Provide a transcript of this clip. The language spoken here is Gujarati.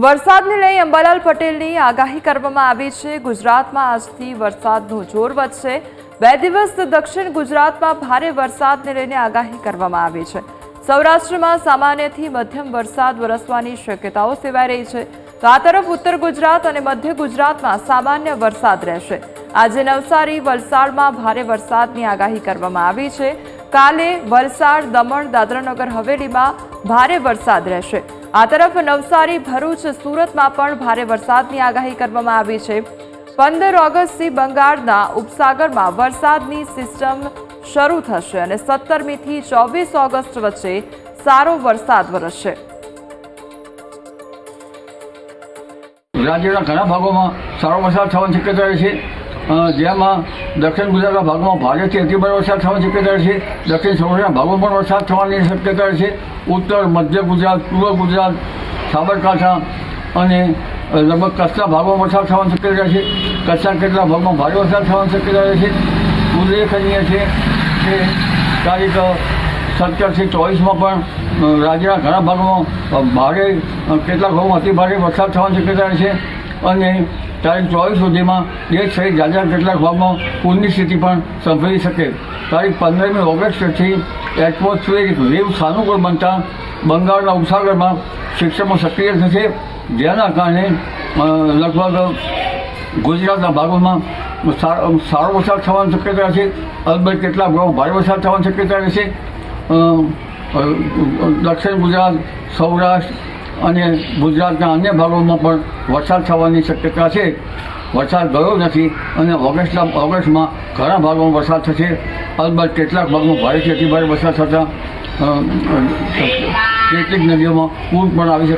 વરસાદને લઈ અંબાલાલ પટેલની આગાહી કરવામાં આવી છે। ગુજરાતમાં આજથી વરસાદનું જોર વધશે। 2 દિવસ દક્ષિણ ગુજરાતમાં ભારે વરસાદને લઈને આગાહી કરવામાં આવી છે। સૌરાષ્ટ્રમાં સામાન્યથી મધ્યમ વરસાદ વરસવાની શક્યતાઓ સેવાઈ રહી છે, તો આ તરફ ઉત્તર ગુજરાત અને મધ્ય ગુજરાતમાં સામાન્ય વરસાદ રહેશે। આજે નવસારી, વલસાડમાં ભારે વરસાદની આગાહી કરવામાં આવી છે। કાલે વલસાડ, દમણ, દાદરાનગર હવેલીમાં ભારે વરસાદ રહેશે। આ તરફ નવસારી, ભરૂચ, સુરતમાં પણ ભારે વરસાદની આગાહી કરવામાં આવી છે। 15 ઓગસ્ટથી બંગાળના ઉપસાગરમાં વરસાદની સિસ્ટમ શરૂ થશે અને 17મીથી 24 ઓગસ્ટ વચ્ચે સારો વરસાદ વરસશે। રાજ્યના ઘણા ભાગોમાં સારો વરસાદ થવાની શક્યતા રહે છે, જેમાં દક્ષિણ ગુજરાતના ભાગમાં ભારેથી અતિભારે વરસાદ થવાની શક્યતા રહે છે। દક્ષિણ સૌરાષ્ટ્રના ભાગમાં પણ વરસાદ થવાની શક્યતા રહે છે। ઉત્તર મધ્ય ગુજરાત, પૂર્વ ગુજરાત, સાબરકાંઠા અને લગભગ કચ્છના ભાગમાં વરસાદ થવાની શક્યતા રહે છે। કચ્છના કેટલાક ભાગમાં ભારે વરસાદ થવાની શક્યતા રહે છે। ઉલ્લેખનીય છે કે તારીખ 17થી 24માં પણ રાજ્યના ઘણા ભાગોમાં ભારે, કેટલાક ભાગોમાં અતિભારે વરસાદ થવાની શક્યતા રહે છે અને તારીખ 24 સુધીમાં દેશ સહિત રાજ્યના કેટલાક ભાગમાં પૂરની સ્થિતિ પણ સંભળી શકે। તારીખ 15મી ઓગસ્ટથી એટમોસ્ફિયરિક વેવ સાનુકૂળ બનતા બંગાળના ઉપસાગરમાં સિસ્ટમો સક્રિય થશે, જેના કારણે લગભગ ગુજરાતના ભાગોમાં સારો વરસાદ થવાની શક્યતા છે। અલબત્ત કેટલાક ભાગોમાં ભારે વરસાદ થવાની શક્યતા રહેશે। દક્ષિણ ગુજરાત, સૌરાષ્ટ્ર અને ગુજરાતના અન્ય ભાગોમાં પણ વરસાદ થવાની શક્યતા છે। વરસાદ ગયો નથી અને ઓગસ્ટમાં ઘણા ભાગોમાં વરસાદ થશે। અલબત્ત કેટલાક ભાગમાં ભારેથી અતિભારે વરસાદ થતાં કેટલીક નદીઓમાં પૂર પણ આવી શકે।